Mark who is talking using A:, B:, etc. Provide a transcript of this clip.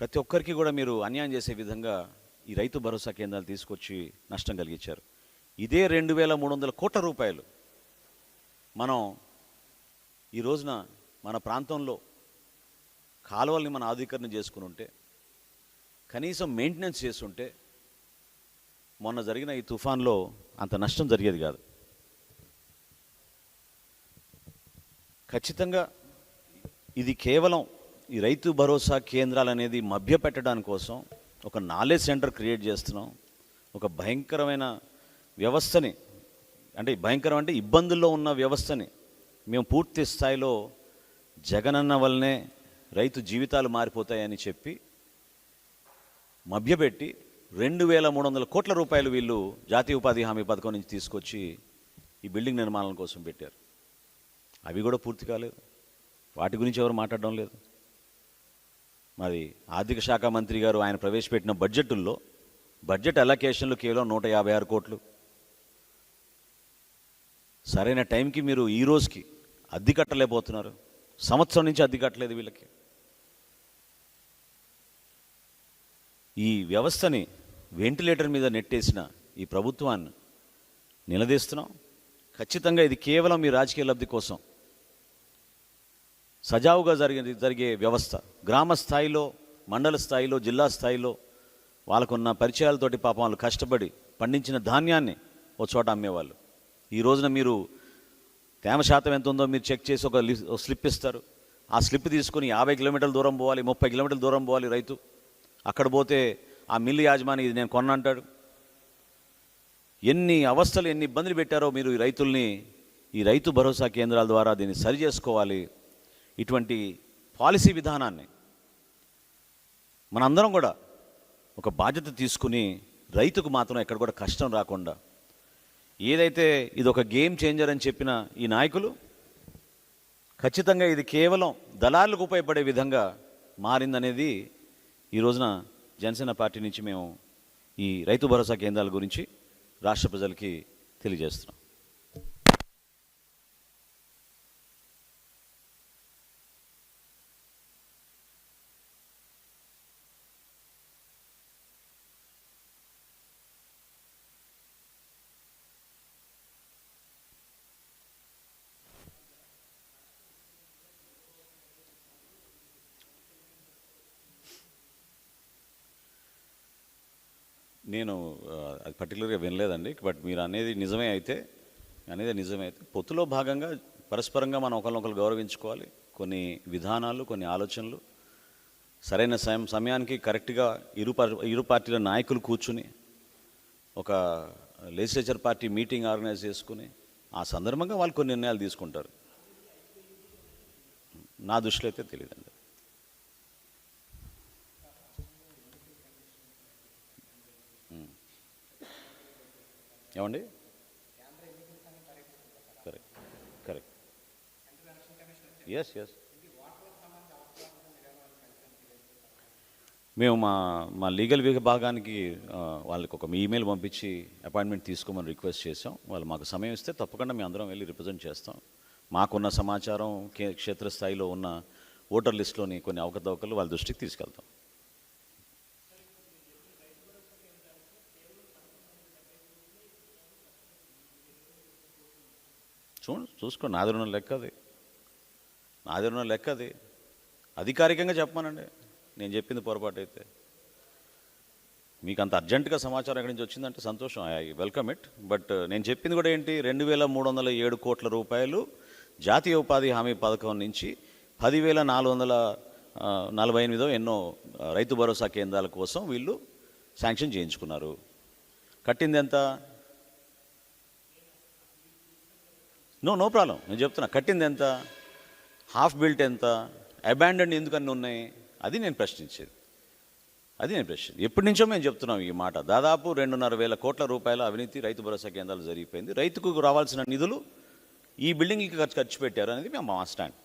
A: ప్రతి ఒక్కరికి కూడా మీరు అన్యాయం చేసే విధంగా ఈ రైతు భరోసా కేంద్రాలు తీసుకొచ్చి నష్టం కలిగించారు. ఇదే 2300 కోట్ల రూపాయలు మనం ఈ రోజున మన ప్రాంతంలో కాలువల్ని మనం ఆధునీకరణ చేసుకుని ఉంటే, కనీసం మెయింటెనెన్స్ చేస్తుంటే మొన్న జరిగిన ఈ తుఫాన్లో అంత నష్టం జరిగేది కాదు. ఖచ్చితంగా ఇది కేవలం ఈ రైతు భరోసా కేంద్రాలు అనేది మభ్యపెట్టడానికి కోసం ఒక నాలెడ్జ్ సెంటర్ క్రియేట్ చేస్తున్నాం. ఒక భయంకరమైన వ్యవస్థని, అంటే భయంకరం అంటే ఇబ్బందుల్లో ఉన్న వ్యవస్థని మేము పూర్తి స్థాయిలో జగనన్న వల్లనే రైతు జీవితాలు మారిపోతాయని చెప్పి మభ్యపెట్టి 2300 కోట్ల రూపాయలు వీళ్ళు జాతీయ ఉపాధి హామీ పథకం నుంచి తీసుకొచ్చి ఈ బిల్డింగ్ నిర్మాణం కోసం పెట్టారు. అవి కూడా పూర్తి కాలేదు. వాటి గురించి ఎవరు మాట్లాడడం లేదు. మరి ఆర్థిక శాఖ మంత్రి గారు ఆయన ప్రవేశపెట్టిన బడ్జెట్లో బడ్జెట్ అలొకేషన్లు కేవలం 156 కోట్లు. సరైన టైంకి మీరు ఈ రోజుకి అద్దె కట్టలేకపోతున్నారు. సంవత్సరం నుంచి అద్దె కట్టలేదు వీళ్ళకి. ఈ వ్యవస్థని వెంటిలేటర్ మీద నెట్టేసిన ఈ ప్రభుత్వాన్ని నిలదీస్తున్నాం. ఖచ్చితంగా ఇది కేవలం మీ రాజకీయ లబ్ధి కోసం సజావుగా జరిగే వ్యవస్థ. గ్రామ స్థాయిలో, మండల స్థాయిలో, జిల్లా స్థాయిలో వాళ్ళకున్న పరిచయాలతోటి పాపం వాళ్ళు కష్టపడి పండించిన ధాన్యాన్ని ఒక చోట అమ్మేవాళ్ళు. ఈ రోజున మీరు తేమ శాతం ఎంత ఉందో మీరు చెక్ చేసి ఒక స్లిప్ ఇస్తారు. ఆ స్లిప్ తీసుకొని 50 కిలోమీటర్ల దూరం పోవాలి, 30 కిలోమీటర్ల దూరం పోవాలి రైతు. అక్కడ పోతే ఆ మిల్లు యాజమాని ఇది నేను కొన్నా అంటాడు. ఎన్ని అవస్థలు, ఎన్ని ఇబ్బందులు పెట్టారో మీరు ఈ రైతుల్ని. ఈ రైతు భరోసా కేంద్రాల ద్వారా దీన్ని సరి చేసుకోవాలి. ఇటువంటి పాలసీ విధానాన్ని మనందరం కూడా ఒక బాధ్యత తీసుకుని రైతుకు మాత్రం ఎక్కడ కూడా కష్టం రాకుండా, ఏదైతే ఇది ఒక గేమ్ చేంజర్ అని చెప్పిన ఈ నాయకులు ఖచ్చితంగా ఇది కేవలం దళారులకు ఉపయోగపడే విధంగా మారిందనేది ఈ రోజున జనసేన పార్టీ నుంచి మేము ఈ రైతు భరోసా కేంద్రాల గురించి రాష్ట్ర ప్రజలకి తెలియజేస్తున్నాం. నేను అది పర్టికులర్గా వినలేదండి. బట్ మీరు అనేది నిజమే అయితే పొత్తులో భాగంగా పరస్పరంగా మనం ఒకరినొకరు గౌరవించుకోవాలి. కొన్ని విధానాలు, కొన్ని ఆలోచనలు సరైన సమయానికి కరెక్ట్గా ఇరు పార్టీల నాయకులు కూర్చుని ఒక లెజిస్లేచర్ పార్టీ మీటింగ్ ఆర్గనైజ్ చేసుకుని ఆ సందర్భంగా వాళ్ళు కొన్ని నిర్ణయాలు తీసుకుంటారు. నా దృష్టిలో అయితే తెలియదండి. ఏమండి? Correct, correct. ఎస్. మేము మా లీగల్ విభాగానికి వాళ్ళకి ఒక ఈమెయిల్ పంపించి అపాయింట్మెంట్ తీసుకోమని రిక్వెస్ట్ చేసాం. వాళ్ళు మాకు సమయం ఇస్తే తప్పకుండా మేము అందరం వెళ్ళి రిప్రజెంట్ చేస్తాం. మాకున్న సమాచారం, క్షేత్రస్థాయిలో ఉన్న ఓటర్ లిస్టులోని కొన్ని అవకతవకలు వాళ్ళ దృష్టికి తీసుకెళ్తాం. చూసుకోండి. నాది ఉన్న లెక్క అది అధికారికంగా చెప్పమానండి. నేను చెప్పింది పొరపాటు అయితే. మీకు అంత అర్జెంటుగా సమాచారం ఎక్కడి నుంచి వచ్చిందంటే సంతోషం, ఐ వెల్కమ్ ఇట్. బట్ నేను చెప్పింది కూడా ఏంటి, 2307 కోట్ల రూపాయలు జాతీయ ఉపాధి హామీ పథకం నుంచి 10,448 ఎన్నో రైతు భరోసా కేంద్రాల కోసం వీళ్ళు శాంక్షన్ చేయించుకున్నారు. కట్టింది ఎంత? నో ప్రాబ్లం, నేను చెప్తున్నా. కట్టింది ఎంత? హాఫ్ బిల్ట్ ఎంత? అబాండన్ ఎందుకు అన్నీ ఉన్నాయి? అది నేను ప్రశ్నించేది. ఎప్పటి నుంచో మేము చెప్తున్నాం ఈ మాట. దాదాపు 2,500 కోట్ల రూపాయల అవినీతి రైతు భరోసా కేంద్రాలు జరిగిపోయింది. రైతుకు రావాల్సిన నిధులు ఈ బిల్డింగ్కి ఖర్చు పెట్టారు అనేది మేము మా స్టాండ్.